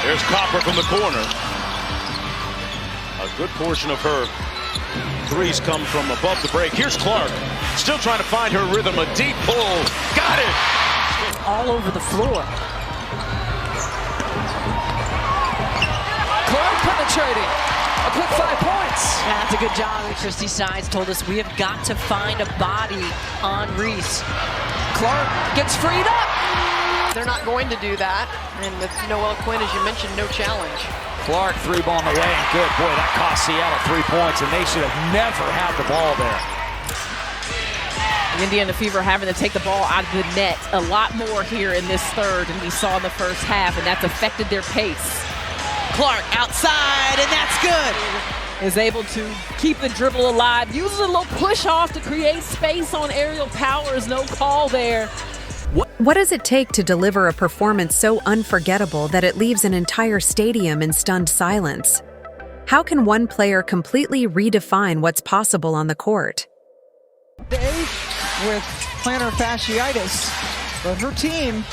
There's Copper from the corner. A good portion of her threes come from above the break. Here's Clark, still trying to find her rhythm. A deep pull. Got it! All over the floor. Clark penetrating. A quick 5 points. Yeah, that's a good job. Christy Sides told us we have got to find a body on Reese. Clark gets freed up. They're not going to do that. And with Noelle Quinn, as you mentioned, no challenge. Clark, 3-ball in the way, and good. Boy, that cost Seattle 3 points, and they should have never had the ball there. The Indiana Fever having to take the ball out of the net a lot more here in this third than we saw in the first half, and that's affected their pace. Clark outside, and that's good. Is able to keep the dribble alive, uses a little push off to create space on aerial powers. No call there. What does it take to deliver a performance so unforgettable that it leaves an entire stadium in stunned silence? How can one player completely redefine what's possible on the court? Dave with plantar fasciitis, but her team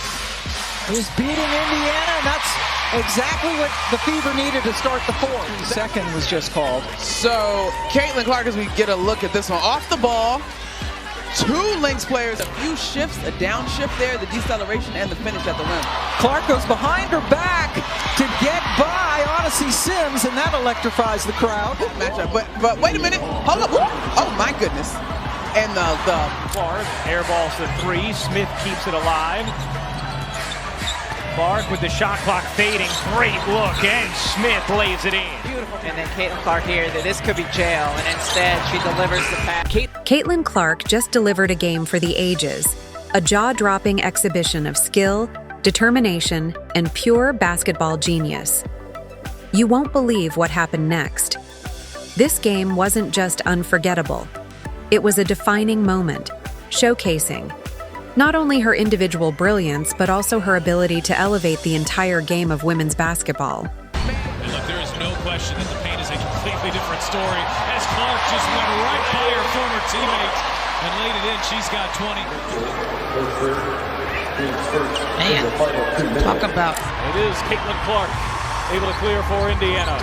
is beating Indiana, and that's exactly what the Fever needed to start the fourth. Second was just called. So Caitlin Clark, as we get a look at this one, off the ball. 2 Lynx players, a few shifts, a downshift there, the deceleration and the finish at the rim. Clark goes behind her back to get by Odyssey Sims, and that electrifies the crowd. Matchup, but wait a minute, hold up. Oh my goodness. And the Clark airballs the 3, Smith keeps it alive. Clark with the shot clock fading, great look, and Smith lays it in. Beautiful. And then Caitlin Clark here, that this could be jail, and instead she delivers the pass. Caitlin Clark just delivered a game for the ages, a jaw-dropping exhibition of skill, determination, and pure basketball genius. You won't believe what happened next. This game wasn't just unforgettable. It was a defining moment, showcasing not only her individual brilliance, but also her ability to elevate the entire game of women's basketball. And look, there is no question that the paint is a completely different story, as Clark just went right by her former teammate and laid it in. She's got 20. Man, talk about. It is Caitlin Clark able to clear for Indiana.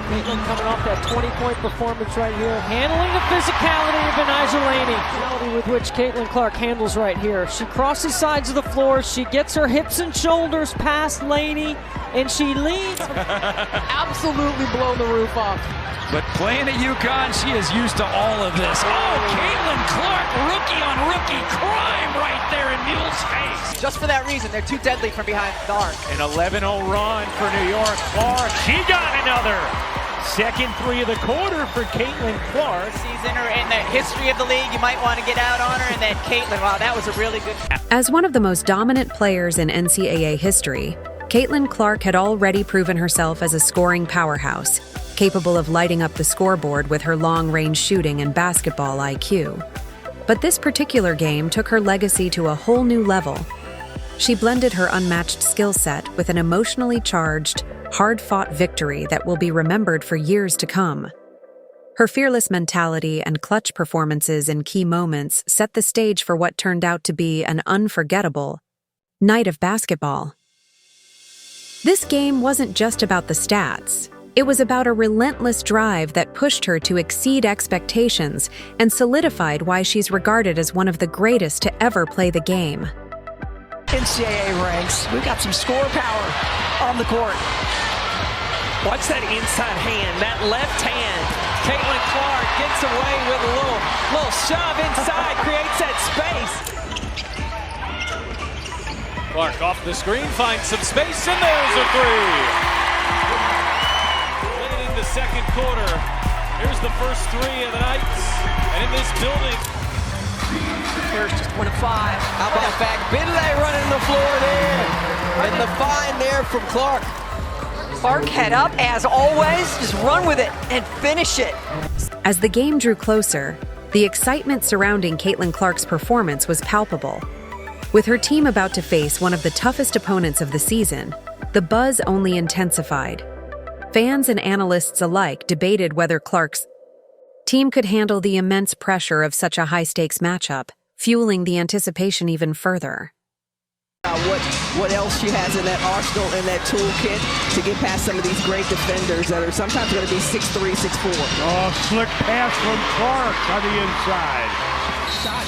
Caitlin coming off that 20-point performance right here, handling the physicality of Benijah Laney. The with which Caitlin Clark handles right here. She crosses sides of the floor, she gets her hips and shoulders past Laney, and she leads. Absolutely blown the roof off. But playing at UConn, she is used to all of this. Oh, Caitlin Clark, rookie on rookie crime right there in Mule's face. Just for that reason, they're too deadly from behind the arc. An 11-0 run for New York. Clark, she got another. Second 3 of the quarter for Caitlin Clark. Season her in the history of the league, you might want to get out on her, and then Caitlin, wow, that was a really good. As one of the most dominant players in NCAA history, Caitlin Clark had already proven herself as a scoring powerhouse, capable of lighting up the scoreboard with her long-range shooting and basketball IQ. But this particular game took her legacy to a whole new level. She blended her unmatched skill set with an emotionally charged, hard-fought victory that will be remembered for years to come. Her fearless mentality and clutch performances in key moments set the stage for what turned out to be an unforgettable night of basketball. This game wasn't just about the stats. It was about a relentless drive that pushed her to exceed expectations and solidified why she's regarded as one of the greatest to ever play the game. NCAA ranks, we've got some score power on the court. Watch that inside hand, that left hand. Caitlin Clark gets away with a little shove inside, creates that space. Clark off the screen, finds some space, and there's a 3. Late in the second quarter, here's the first 3 of the night. And in this building, First, just 1 of 5. How about that? Bidley running the floor there. And the find there from Clark. Clark head up, as always. Just run with it and finish it. As the game drew closer, the excitement surrounding Caitlin Clark's performance was palpable. With her team about to face one of the toughest opponents of the season, the buzz only intensified. Fans and analysts alike debated whether Clark's team could handle the immense pressure of such a high-stakes matchup, fueling the anticipation even further. What else she has in that arsenal, in that toolkit to get past some of these great defenders that are sometimes going to be 6'3", 6'4". Oh, slick pass from Clark on the inside.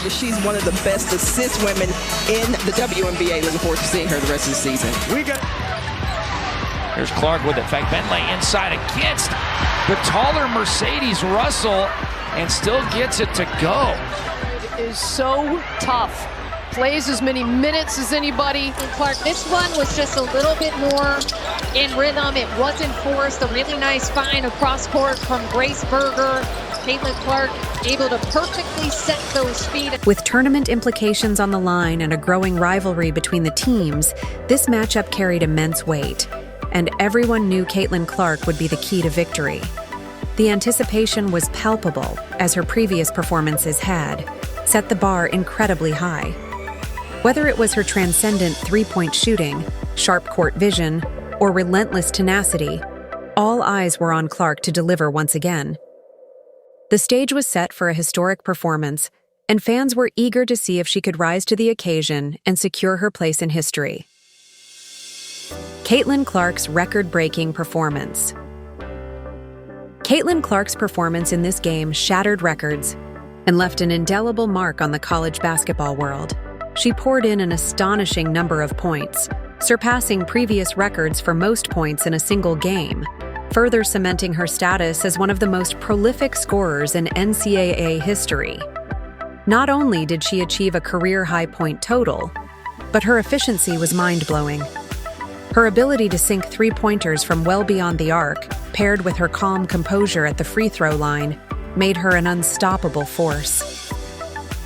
But she's one of the best assist women in the WNBA. Looking forward to seeing her the rest of the season. Here's Clark with it. Bentley inside against the taller Mercedes Russell and still gets it to go. It is so tough. Plays as many minutes as anybody. Clark, this one was just a little bit more in rhythm. It wasn't forced. A really nice find across court from Grace Berger. Caitlin Clark able to perfectly set those feet. With tournament implications on the line and a growing rivalry between the teams, this matchup carried immense weight, and everyone knew Caitlin Clark would be the key to victory. The anticipation was palpable, as her previous performances had set the bar incredibly high. Whether it was her transcendent three-point shooting, sharp court vision, or relentless tenacity, all eyes were on Clark to deliver once again. The stage was set for a historic performance, and fans were eager to see if she could rise to the occasion and secure her place in history. Caitlin Clark's record-breaking performance. Caitlin Clark's performance in this game shattered records and left an indelible mark on the college basketball world. She poured in an astonishing number of points, surpassing previous records for most points in a single game, further cementing her status as one of the most prolific scorers in NCAA history. Not only did she achieve a career-high point total, but her efficiency was mind-blowing. Her ability to sink three-pointers from well beyond the arc, paired with her calm composure at the free throw line, made her an unstoppable force.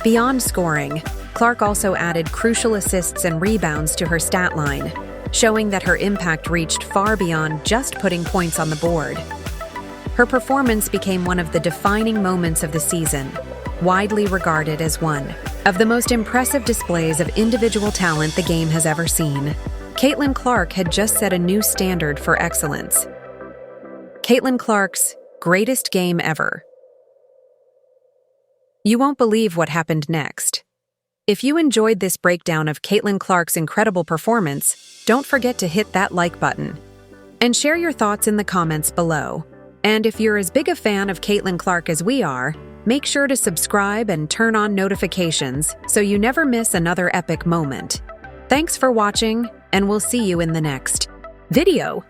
Beyond scoring, Clark also added crucial assists and rebounds to her stat line, showing that her impact reached far beyond just putting points on the board. Her performance became one of the defining moments of the season, widely regarded as one of the most impressive displays of individual talent the game has ever seen. Caitlin Clark had just set a new standard for excellence. Caitlin Clark's greatest game ever. You won't believe what happened next. If you enjoyed this breakdown of Caitlin Clark's incredible performance, don't forget to hit that like button and share your thoughts in the comments below. And if you're as big a fan of Caitlin Clark as we are, make sure to subscribe and turn on notifications so you never miss another epic moment. Thanks for watching, and we'll see you in the next video.